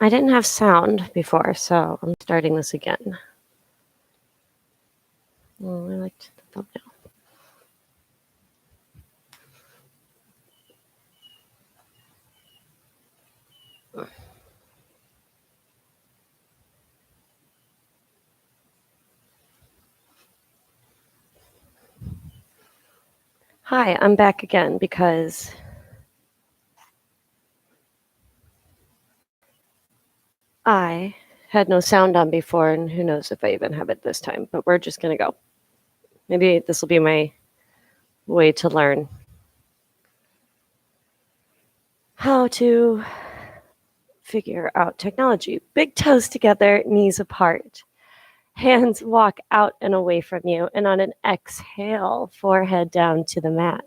I didn't have sound before, so I'm starting this again. Oh, I liked the thumbnail. Hi, I'm back again because I had no sound on before, and who knows if I even have it this time, but we're just going to go. Maybe this will be my way to learn how to figure out technology. Big toes together, knees apart. Hands walk out and away from you, and on an exhale, forehead down to the mat.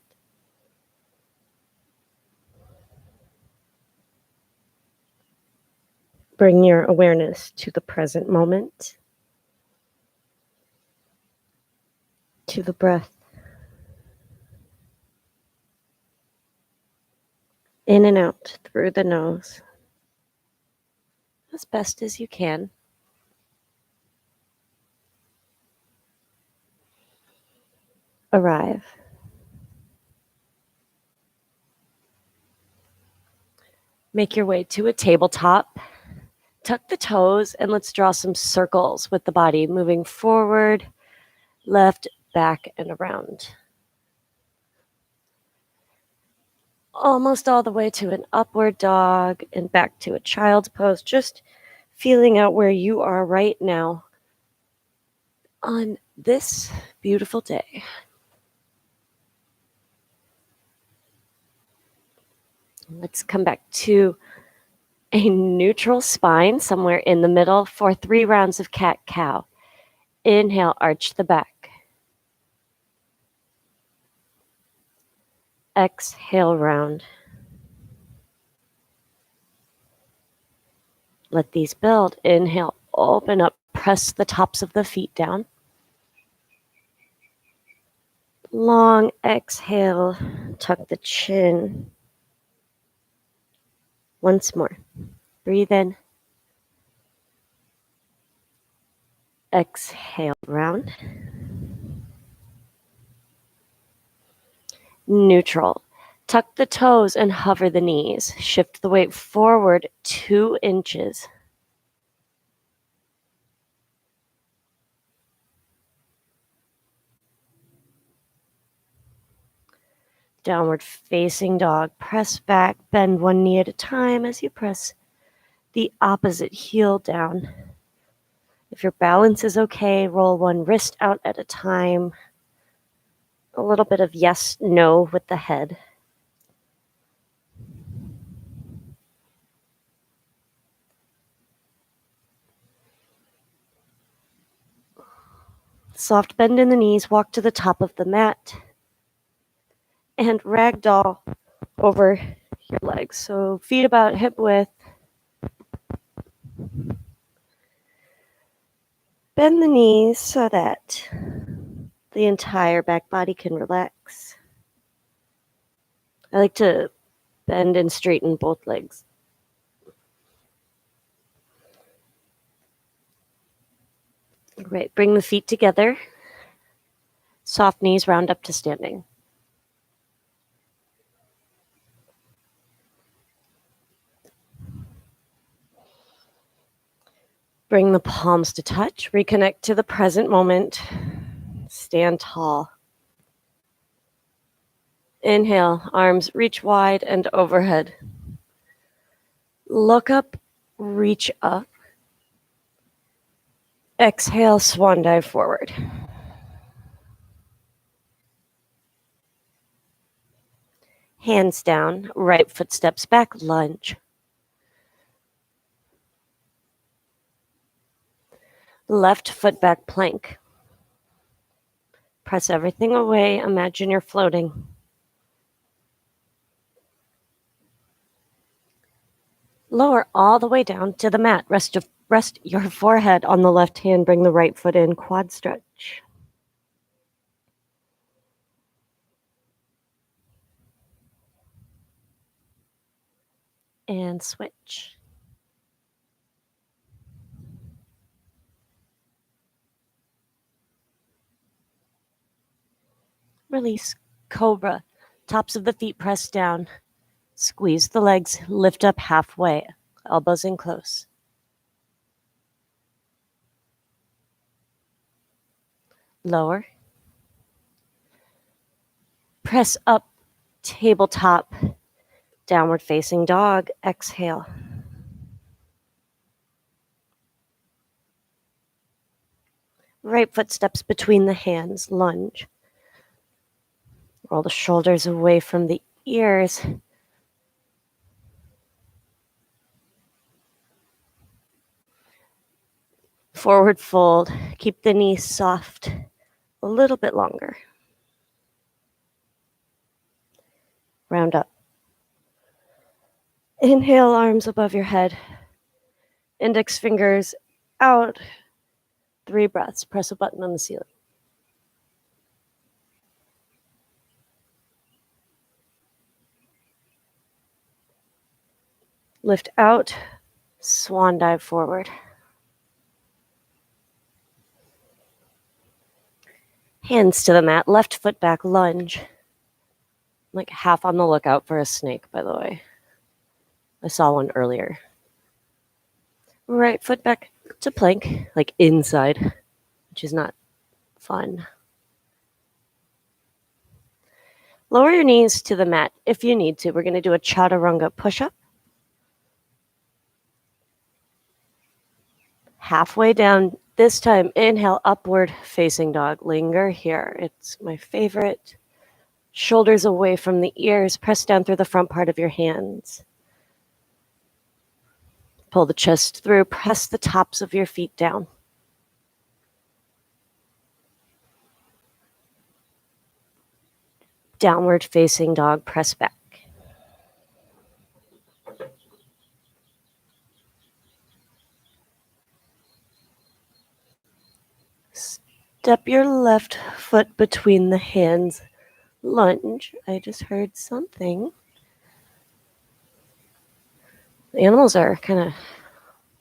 Bring your awareness to the present moment, to the breath. In and out through the nose, as best as you can. Arrive. Make your way to a tabletop. Tuck the toes and let's draw some circles with the body, moving forward, left, back, and around. Almost all the way to an upward dog and back to a child's pose, just feeling out where you are right now on this beautiful day. Let's come back to a neutral spine somewhere in the middle for 3 rounds of cat-cow. Inhale, arch the back. Exhale, round. Let these build. Inhale, open up, press the tops of the feet down. Long exhale, tuck the chin. Once more. Breathe in. Exhale, round. Neutral. Tuck the toes and hover the knees. Shift the weight forward 2 inches. Downward facing dog. Press back, bend one knee at a time as you press the opposite heel down. If your balance is okay, roll one wrist out at a time. A little bit of yes, no with the head. Soft bend in the knees, walk to the top of the mat, and ragdoll over your legs. So feet about hip width. Bend the knees so that the entire back body can relax. I like to bend and straighten both legs. Great. Bring the feet together. Soft knees, round up to standing. Bring the palms to touch. Reconnect to the present moment. Stand tall. Inhale, arms reach wide and overhead. Look up, reach up. Exhale, swan dive forward. Hands down, right foot steps back, lunge. Left foot back, plank. Press everything away, imagine you're floating. Lower all the way down to the mat. Rest your forehead on the left hand, bring the right foot in, quad stretch. And switch. Release. Cobra. Tops of the feet press down. Squeeze the legs, lift up halfway, elbows in close. Lower. Press up, tabletop, downward facing dog, exhale. Right foot steps between the hands, lunge. Roll the shoulders away from the ears. Forward fold, keep the knees soft a little bit longer. Round up. Inhale, arms above your head. Index fingers out. 3 breaths. Press a button on the ceiling. Lift out. Swan dive forward. Hands to the mat. Left foot back. Lunge. Like half on the lookout for a snake, by the way. I saw one earlier. Right foot back to plank, like inside, which is not fun. Lower your knees to the mat if you need to. We're going to do a Chaturanga Push-Up. Halfway down, this time, inhale, upward facing dog. Linger here. It's my favorite. Shoulders away from the ears. Press down through the front part of your hands. Pull the chest through. Press the tops of your feet down. Downward facing dog. Press back. Step your left foot between the hands. Lunge. I just heard something. The animals are kind of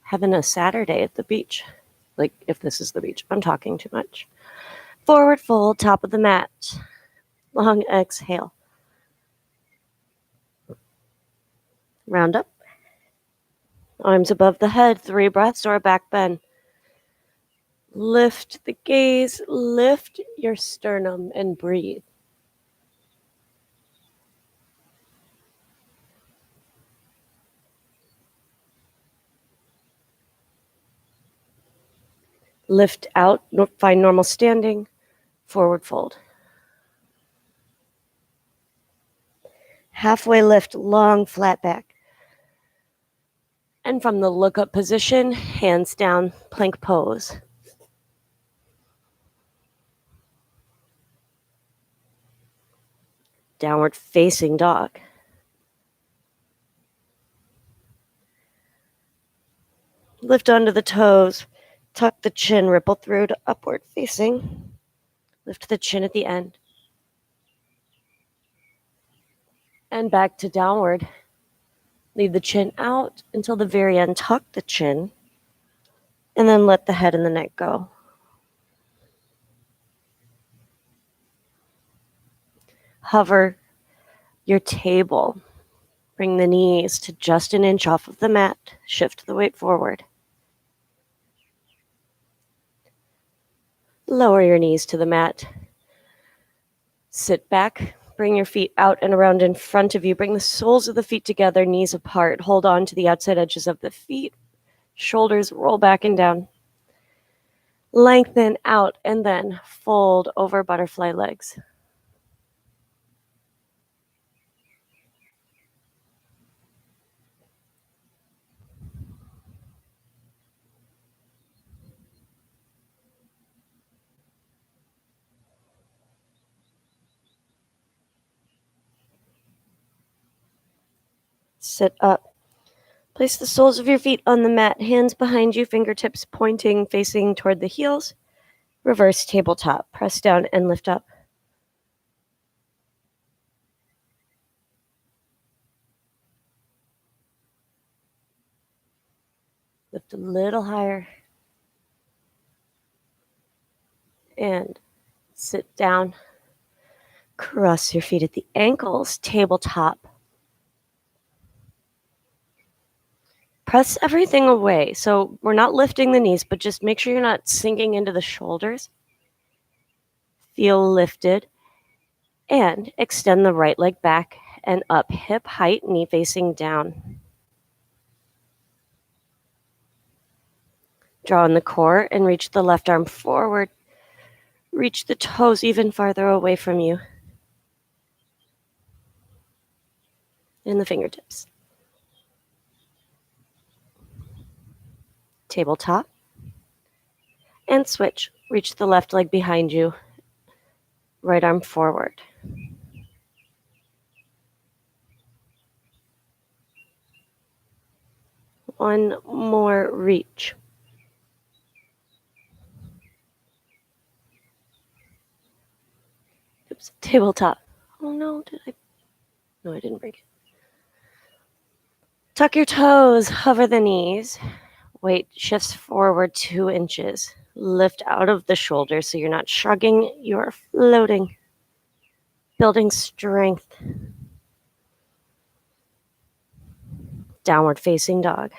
having a Saturday at the beach. Like, if this is the beach. I'm talking too much. Forward fold, top of the mat. Long exhale. Round up. Arms above the head. 3 breaths or a back bend. Lift the gaze. Lift your sternum and breathe. Lift out. Find normal standing. Forward fold. Halfway lift, long flat back. And from the look up position, hands down, plank pose. Downward facing dog. Lift onto the toes. Tuck the chin, ripple through to upward facing. Lift the chin at the end. And back to downward. Leave the chin out until the very end. Tuck the chin. And then let the head and the neck go. Hover your table. Bring the knees to just an inch off of the mat. Shift the weight forward. Lower your knees to the mat. Sit back. Bring your feet out and around in front of you. Bring the soles of the feet together, knees apart. Hold on to the outside edges of the feet. Shoulders roll back and down. Lengthen out and then fold over butterfly legs. Sit up. Place the soles of your feet on the mat, hands behind you, fingertips pointing, facing toward the heels. Reverse tabletop. Press down and lift up. Lift a little higher. And sit down. Cross your feet at the ankles, tabletop. Press everything away. So we're not lifting the knees, but just make sure you're not sinking into the shoulders. Feel lifted. And extend the right leg back and up, hip height, knee facing down. Draw in the core and reach the left arm forward. Reach the toes even farther away from you. And the fingertips. Tabletop. And switch. Reach the left leg behind you. Right arm forward. One more reach. Oops, tabletop. Oh no, did I? No, I didn't break it. Tuck your toes, hover the knees. Weight shifts forward 2 inches. Lift out of the shoulders so you're not shrugging, you're floating. Building strength. Downward facing dog.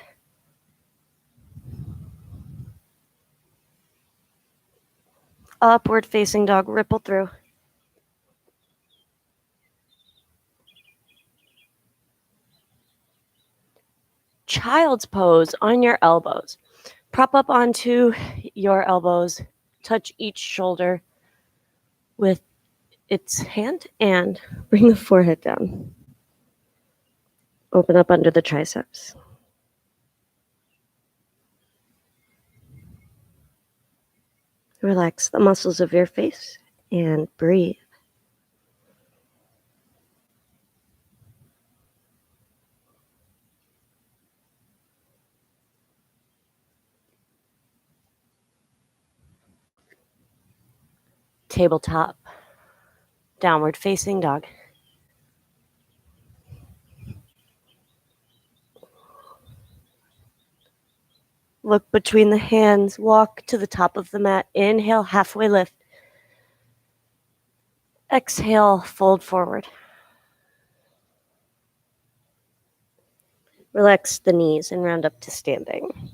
Upward facing dog, ripple through. Child's pose on your elbows. Prop up onto your elbows. Touch each shoulder with its hand and bring the forehead down. Open up under the triceps. Relax the muscles of your face and breathe. Tabletop. Downward facing dog. Look between the hands. Walk to the top of the mat. Inhale, halfway lift. Exhale, fold forward. Relax the knees and round up to standing.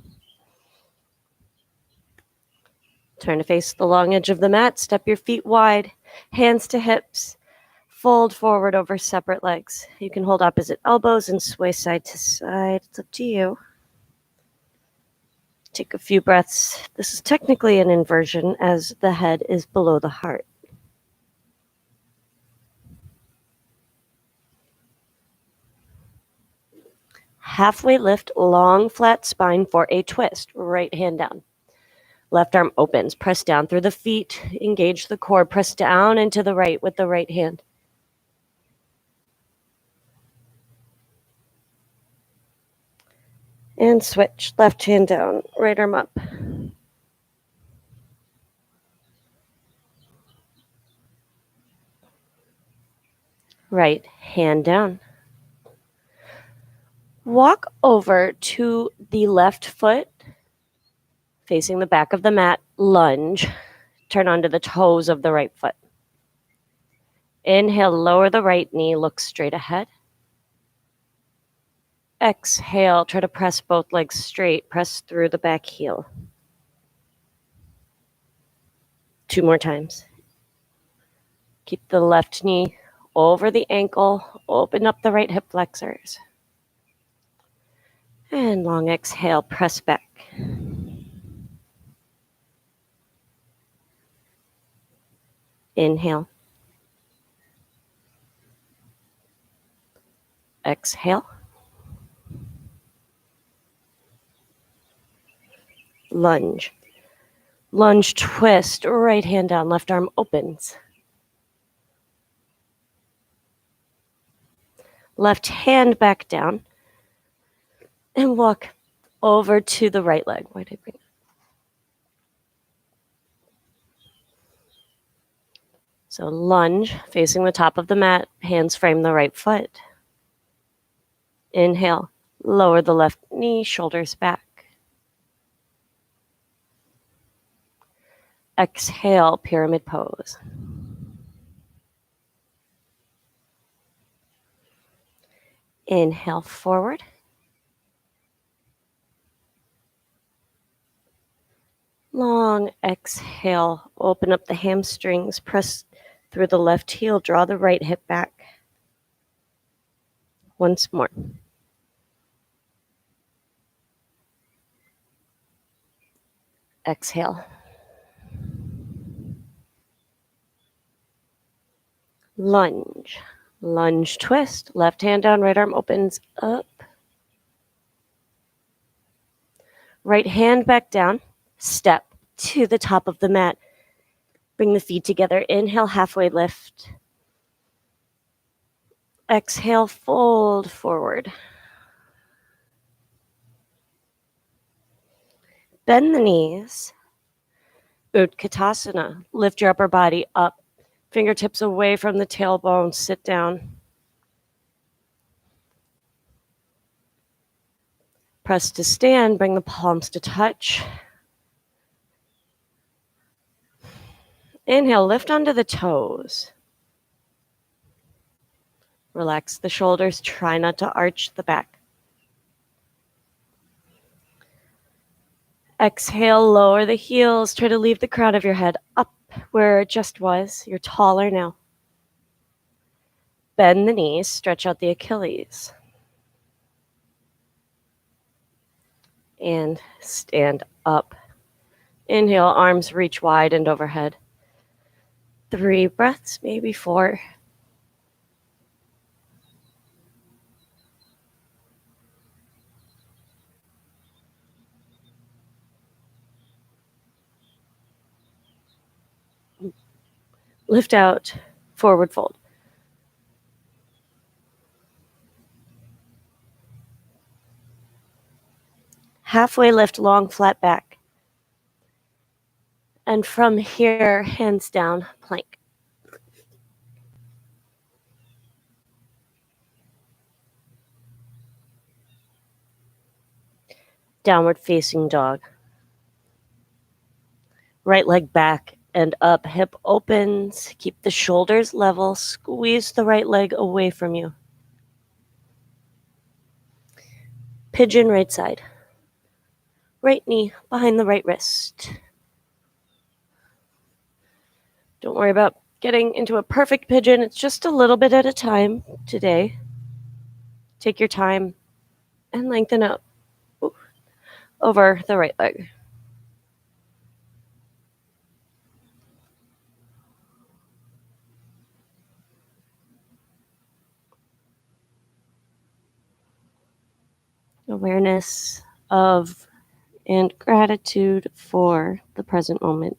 Turn to face the long edge of the mat. Step your feet wide. Hands to hips. Fold forward over separate legs. You can hold opposite elbows and sway side to side. It's up to you. Take a few breaths. This is technically an inversion as the head is below the heart. Halfway lift, long flat spine for a twist. Right hand down. Left arm opens. Press down through the feet. Engage the core. Press down into the right with the right hand. And switch. Left hand down. Right arm up. Right hand down. Walk over to the left foot, facing the back of the mat. Lunge. Turn onto the toes of the right foot. Inhale, lower the right knee, look straight ahead. Exhale, try to press both legs straight. Press through the back heel. 2 more times. Keep the left knee over the ankle. Open up the right hip flexors. And long exhale, press back. Inhale. Exhale. Lunge. Lunge twist, right hand down, left arm opens. Left hand back down. And walk over to the right leg. Why did I bring it? So lunge, facing the top of the mat, hands frame the right foot. Inhale, lower the left knee, shoulders back. Exhale, pyramid pose. Inhale forward. Long exhale. Open up the hamstrings. Press through the left heel. Draw the right hip back. Once more. Exhale. Lunge. Lunge twist. Left hand down, right arm opens up. Right hand back down. Step to the top of the mat. Bring the feet together. Inhale, halfway lift. Exhale, fold forward. Bend the knees. Utkatasana. Lift your upper body up. Fingertips away from the tailbone. Sit down. Press to stand. Bring the palms to touch. Inhale, lift onto the toes. Relax the shoulders. Try not to arch the back. Exhale, lower the heels. Try to leave the crown of your head up where it just was. You're taller now. Bend the knees. Stretch out the Achilles. And stand up. Inhale, arms reach wide and overhead. 3 breaths, maybe 4. Lift out, forward fold. Halfway lift, long flat back. And from here, hands down, plank. Downward facing dog. Right leg back and up, hip opens. Keep the shoulders level. Squeeze the right leg away from you. Pigeon right side. Right knee behind the right wrist. Don't worry about getting into a perfect pigeon. It's just a little bit at a time today. Take your time and lengthen up over the right leg. Awareness of and gratitude for the present moment.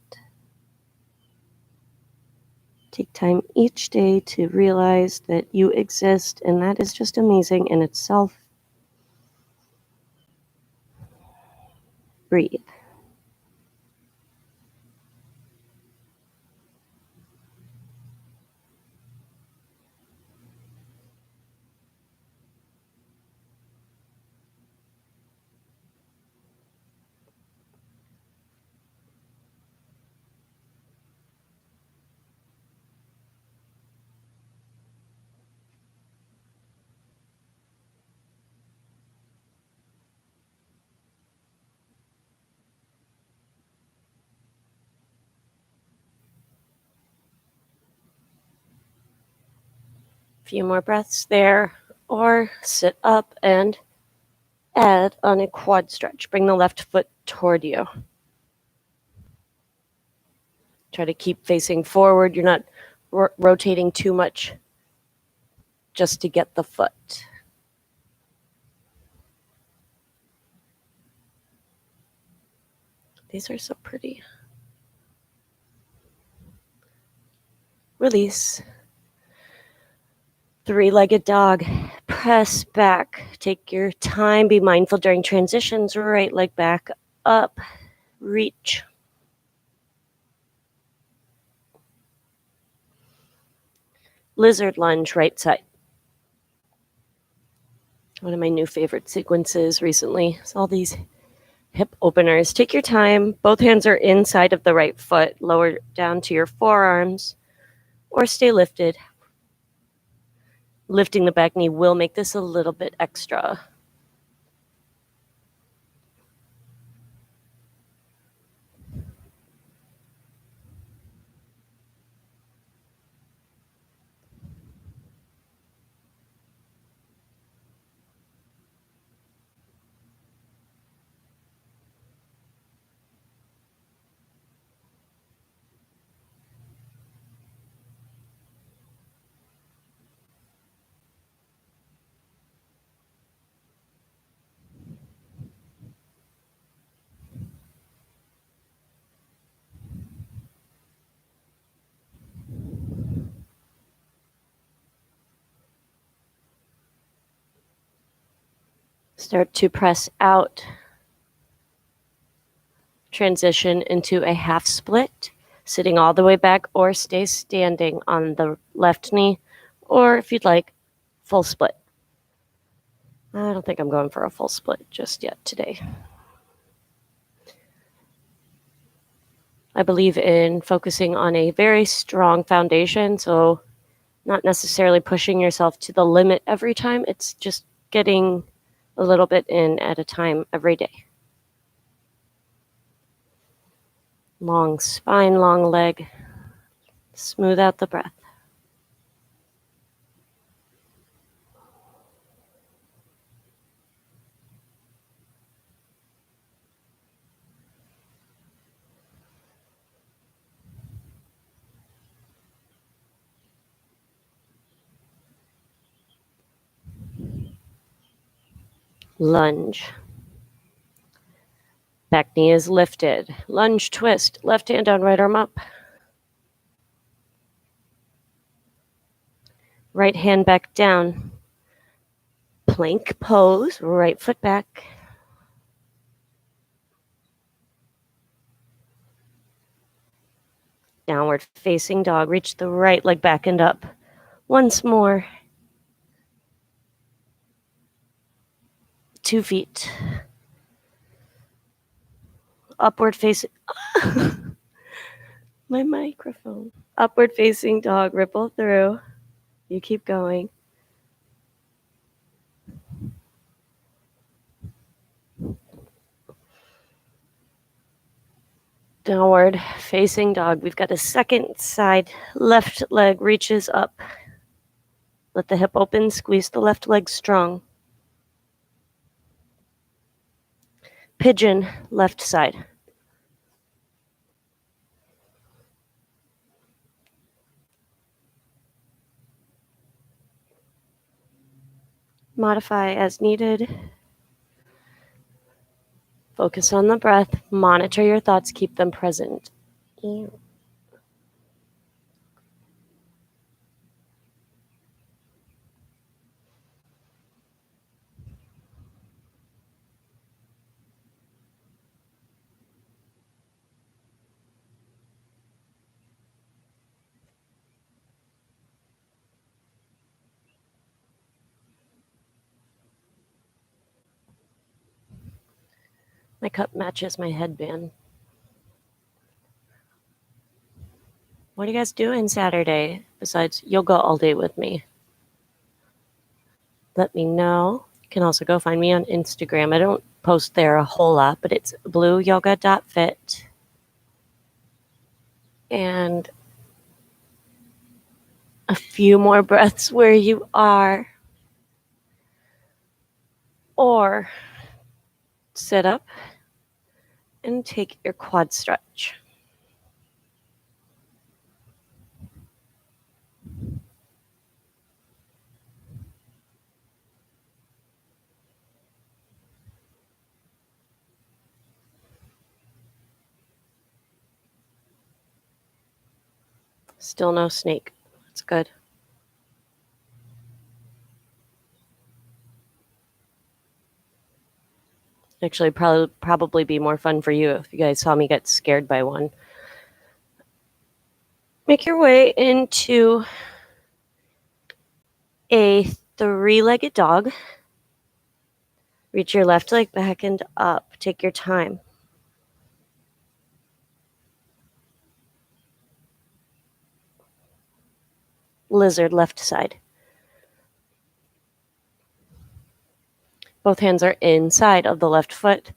Take time each day to realize that you exist, and that is just amazing in itself. Breathe. Few more breaths there, or sit up and add on a quad stretch. Bring the left foot toward you. Try to keep facing forward. You're not rotating too much just to get the foot. These are so pretty. Release. 3-legged dog. Press back. Take your time. Be mindful during transitions. Right leg back up. Reach. Lizard lunge, right side. One of my new favorite sequences recently is all these hip openers. Take your time. Both hands are inside of the right foot. Lower down to your forearms or stay lifted. Lifting the back knee will make this a little bit extra. Start to press out. Transition into a half split, sitting all the way back, or stay standing on the left knee, or if you'd like, full split. I don't think I'm going for a full split just yet today. I believe in focusing on a very strong foundation, so not necessarily pushing yourself to the limit every time. It's just getting a little bit in at a time every day. Long spine, long leg. Smooth out the breath. Lunge. Back knee is lifted. Lunge twist. Left hand down, right arm up. Right hand back down. Plank pose. Right foot back. Downward facing dog. Reach the right leg back and up. Once more. 2 feet. Upward facing. My microphone. Upward facing dog. Ripple through. You keep going. Downward facing dog. We've got a second side. Left leg reaches up. Let the hip open. Squeeze the left leg strong. Pigeon, left side. Modify as needed. Focus on the breath. Monitor your thoughts. Keep them present. Ew. My cup matches my headband. What are you guys doing Saturday besides yoga all day with me? Let me know. You can also go find me on Instagram. I don't post there a whole lot, but it's blueyoga.fit. And a few more breaths where you are. Or sit up and take your quad stretch. Still no snake. That's good. Actually, probably be more fun for you if you guys saw me get scared by one. Make your way into a 3-legged dog. Reach your left leg back and up. Take your time. Lizard, left side. Both hands are inside of the left foot.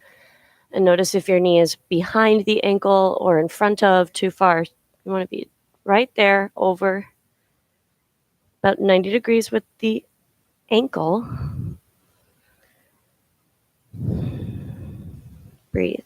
And notice if your knee is behind the ankle or in front of, too far. You want to be right there, over about 90 degrees with the ankle. Breathe.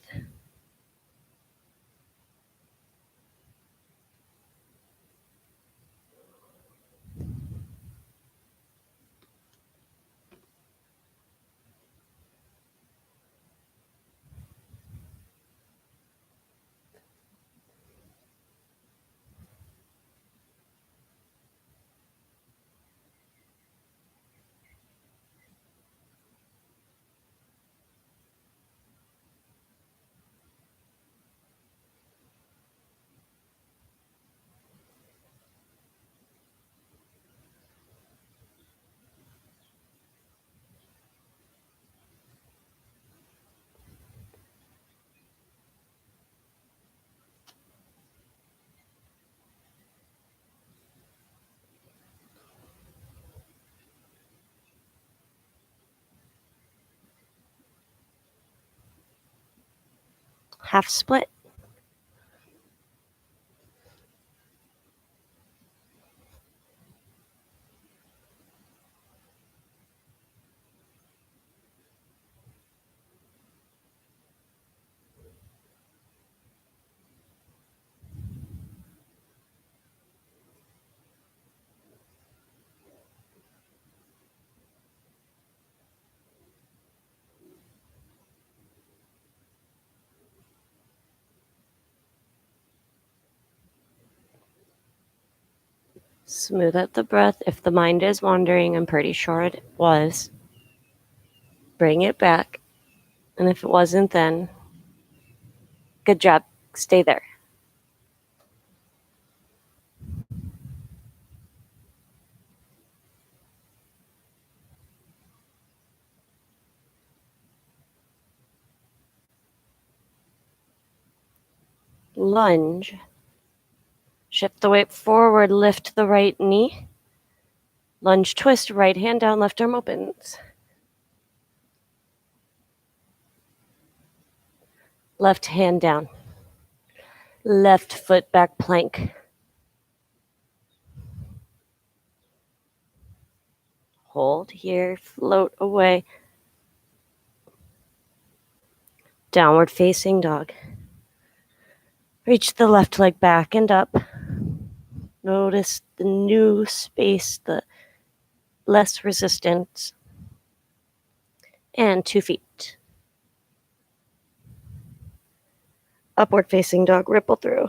Half split. Smooth out the breath. If the mind is wandering, I'm pretty sure it was. Bring it back. And if it wasn't, then good job. Stay there. Lunge. Shift the weight forward, lift the right knee. Lunge twist, right hand down, left arm opens. Left hand down. Left foot back plank. Hold here, float away. Downward facing dog. Reach the left leg back and up. Notice the new space, the less resistance. And 2 feet. Upward facing dog, ripple through.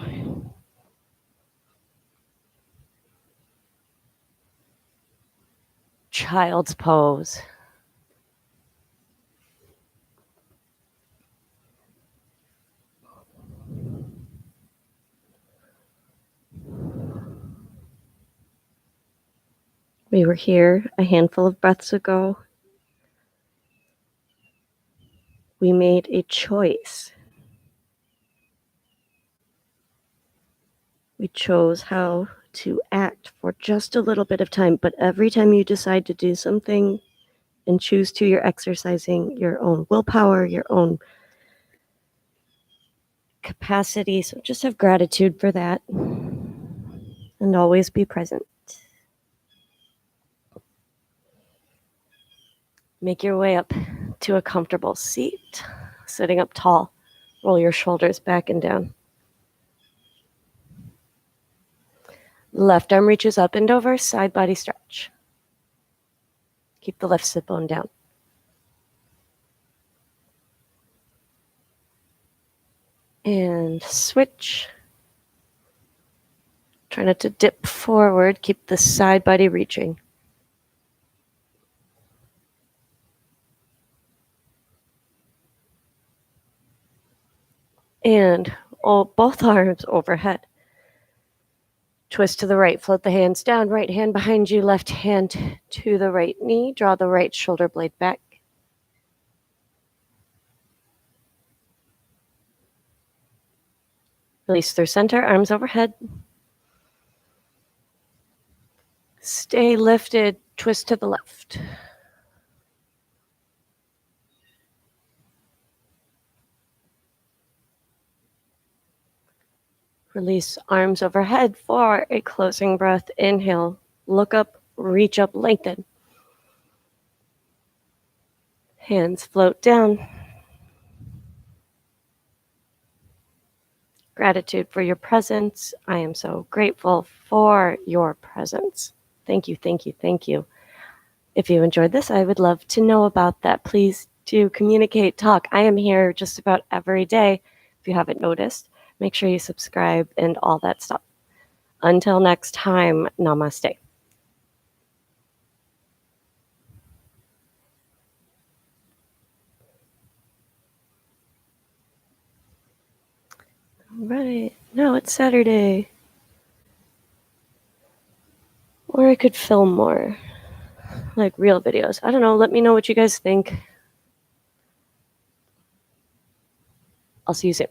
Child's pose. We were here a handful of breaths ago. We made a choice. We chose how to act for just a little bit of time, but every time you decide to do something and choose to, you're exercising your own willpower, your own capacity. So just have gratitude for that and always be present. Make your way up to a comfortable seat, sitting up tall. Roll your shoulders back and down. Left arm reaches up and over, side body stretch. Keep the left sit bone down. And switch. Try not to dip forward. Keep the side body reaching. And both arms overhead. Twist to the right, float the hands down, right hand behind you, left hand to the right knee. Draw the right shoulder blade back. Release through center, arms overhead. Stay lifted, twist to the left. Release arms overhead for a closing breath. Inhale, look up, reach up, lengthen. Hands float down. Gratitude for your presence. I am so grateful for your presence. Thank you, thank you, thank you. If you enjoyed this, I would love to know about that. Please do communicate, talk. I am here just about every day. If you haven't noticed, make sure you subscribe and all that stuff. Until next time, namaste. All right, now it's Saturday. Or I could film more, like real videos. I don't know. Let me know what you guys think. I'll see you soon.